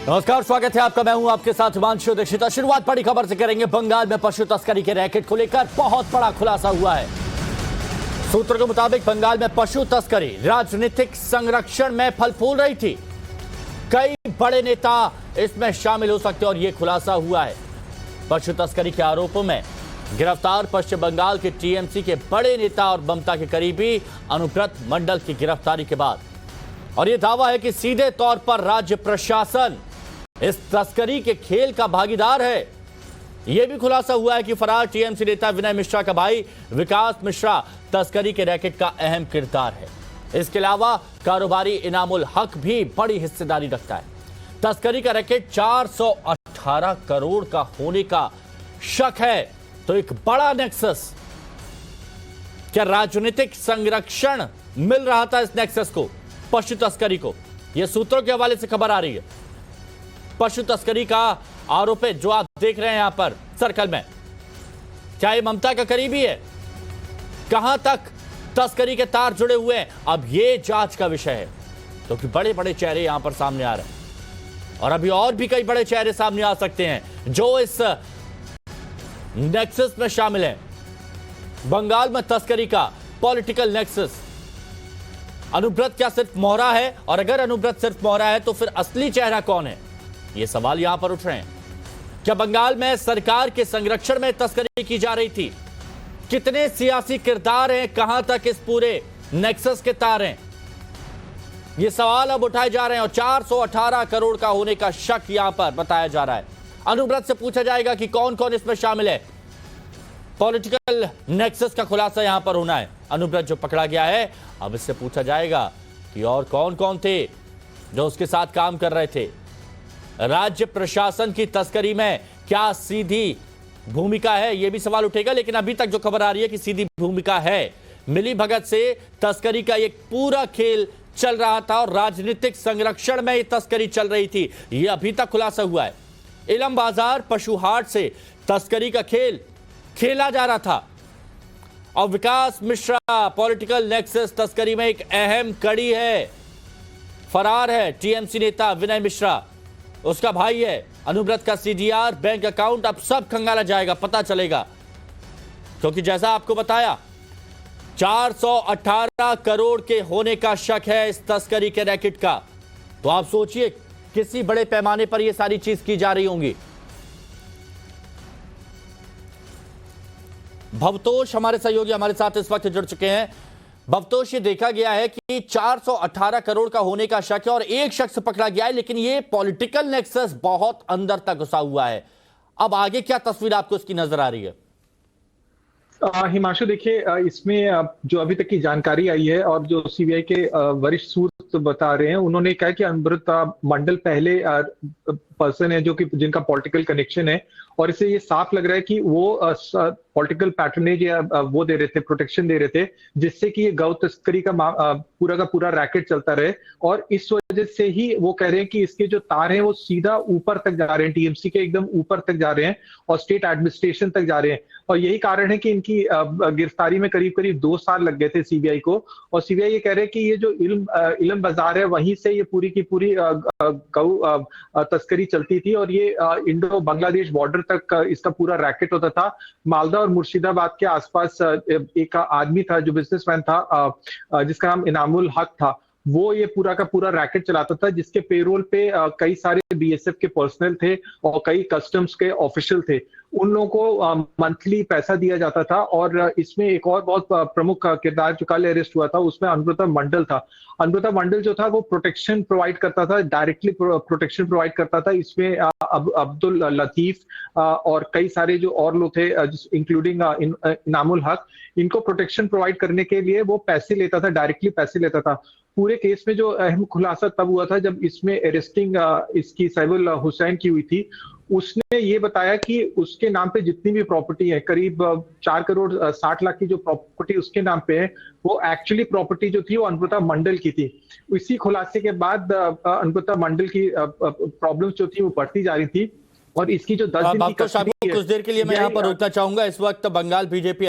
नमस्कार, स्वागत है आपका। मैं हूं आपके साथ हिमांशु दीक्षित। शुरुआत बड़ी खबर से करेंगे। बंगाल में पशु तस्करी के रैकेट को लेकर बहुत बड़ा खुलासा हुआ है। सूत्रों के मुताबिक बंगाल में पशु तस्करी राजनीतिक संरक्षण में फल फूल रही थी। कई बड़े नेता इसमें शामिल हो सकते हैं और यह खुलासा हुआ है। पशु तस्करी के आरोपों में गिरफ्तार पश्चिम बंगाल के टीएमसी के बड़े नेता और ममता के करीबी अनुव्रत मंडल की गिरफ्तारी के बाद, और यह दावा है कि सीधे तौर पर राज्य प्रशासन इस तस्करी के खेल का भागीदार है। यह भी खुलासा हुआ है कि फरार टीएमसी नेता विनय मिश्रा का भाई विकास मिश्रा तस्करी के रैकेट का अहम किरदार है। इसके अलावा कारोबारी इनामुल हक भी बड़ी हिस्सेदारी रखता है। तस्करी का रैकेट 418 करोड़ का होने का शक है, तो एक बड़ा नेक्सस। क्या राजनीतिक संरक्षण मिल रहा था इस नेक्सस को, पशु तस्करी को? यह सूत्रों के हवाले से खबर आ रही है। पशु तस्करी का आरोप है जो आप देख रहे हैं यहां पर सर्कल में। क्या ये ममता का करीबी है? कहां तक तस्करी के तार जुड़े हुए हैं, अब यह जांच का विषय है, क्योंकि बड़े बड़े चेहरे यहां पर सामने आ रहे हैं और अभी और भी कई बड़े चेहरे सामने आ सकते हैं जो इस नेक्सस में शामिल हैं। बंगाल में तस्करी का पॉलिटिकल नेक्सस। अनुव्रत क्या सिर्फ मोहरा है? और अगर अनुव्रत सिर्फ मोहरा है तो फिर असली चेहरा कौन है? ये सवाल यहां पर उठ रहे हैं। क्या बंगाल में सरकार के संरक्षण में तस्करी की जा रही थी? कितने सियासी किरदार हैं? कहां तक इस पूरे नेक्सस के तार हैं? ये सवाल अब उठाए जा रहे हैं और 418 करोड़ का होने का शक यहां पर बताया जा रहा है। अनुव्रत से पूछा जाएगा कि कौन कौन इसमें शामिल है। पॉलिटिकल नेक्सस का खुलासा यहां पर होना है। अनुव्रत जो पकड़ा गया है, अब इससे पूछा जाएगा कि और कौन कौन थे जो उसके साथ काम कर रहे थे। राज्य प्रशासन की तस्करी में क्या सीधी भूमिका है, यह भी सवाल उठेगा। लेकिन अभी तक जो खबर आ रही है कि सीधी भूमिका है। मिली भगत से तस्करी का एक पूरा खेल चल रहा था और राजनीतिक संरक्षण में यह तस्करी चल रही थी, यह अभी तक खुलासा हुआ है। इलम बाजार पशु हाट से तस्करी का खेल खेला जा रहा था और विकास मिश्रा पॉलिटिकल नेक्सस तस्करी में एक अहम कड़ी है। फरार है टीएमसी नेता विनय मिश्रा, उसका भाई है। अनुव्रत का सीडीआर, बैंक अकाउंट, अब सब खंगाला जाएगा, पता चलेगा। क्योंकि जैसा आपको बताया 418 करोड़ के होने का शक है इस तस्करी के रैकेट का। तो आप सोचिए किसी बड़े पैमाने पर यह सारी चीज की जा रही होंगी। भवतोष हमारे सहयोगी हमारे साथ इस वक्त जुड़ चुके हैं। भवतोष, ये देखा गया है कि 418 करोड़ का होने का शक है और एक शख्स पकड़ा गया है, लेकिन ये पॉलिटिकल नेक्सस बहुत अंदर तक घुसा हुआ है। अब आगे क्या तस्वीर आपको इसकी नजर आ रही है? हिमांशु, देखिए, इसमें जो अभी तक की जानकारी आई है और जो सीबीआई के वरिष्ठ सूत्र बता रहे हैं, उन्होंने कहा कि अनुव्रत मंडल पहले पर्सन है जो कि जिनका पॉलिटिकल कनेक्शन है और इससे ये साफ लग रहा है कि वो पॉलिटिकल पैटर्नेज या वो दे रहे थे, प्रोटेक्शन दे रहे थे, जिससे कि ये गौ तस्करी का पूरा रैकेट चलता रहे। और इस वजह से ही वो कह रहे हैं कि इसके जो तार हैं वो सीधा ऊपर तक जा रहे हैं, टीएमसी के एकदम ऊपर तक जा रहे हैं और स्टेट एडमिनिस्ट्रेशन तक जा रहे हैं। और यही कारण है कि इनकी गिरफ्तारी में करीब करीब 2 साल लग गए थे सीबीआई को। और सीबीआई ये कह रहे हैं कि ये जो इल्म बाजार है, वहीं से ये पूरी की पूरी गौ तस्करी चलती थी और ये इंडो बांग्लादेश बॉर्डर तक इसका पूरा रैकेट होता था। मालदा और मुर्शिदाबाद के आसपास एक आदमी था जो बिजनेसमैन था, जिसका नाम इनामुल हक था। वो ये पूरा का पूरा रैकेट चलाता था, जिसके पेरोल पे कई सारे बीएसएफ के पर्सनल थे और कई कस्टम्स के ऑफिशियल थे। उन लोगों को मंथली पैसा दिया जाता था। और इसमें एक और बहुत प्रमुख किरदार जो कल अरेस्ट हुआ था, उसमें अनुव्रत मंडल था। अनुव्रत मंडल जो था वो प्रोटेक्शन प्रोवाइड करता था, डायरेक्टली प्रोटेक्शन प्रोवाइड करता था। इसमें अब्दुल लतीफ और कई सारे जो और लोग थे, इंक्लूडिंग इनामुल हक, इनको प्रोटेक्शन प्रोवाइड करने के लिए वो पैसे लेता था, डायरेक्टली पैसे लेता था। पूरे केस में जो अहम खुलासा तब हुआ था जब इसमें अरेस्टिंग इसकी सैफुल हुसैन की हुई थी। उसने ये बताया कि उसके नाम पे जितनी भी प्रॉपर्टी है, करीब 4 करोड़ 60 लाख की जो प्रॉपर्टी उसके नाम पे है, वो एक्चुअली प्रॉपर्टी जो थी वो अनुव्रत मंडल की थी। इसी खुलासे के बाद अनुव्रत मंडल की प्रॉब्लम्स जो थी वो बढ़ती जा रही थी और इसकी जो 10 दिन की कुछ देर के लिए मैं यहाँ पर रुकना चाहूंगा। इस वक्त बंगाल बीजेपी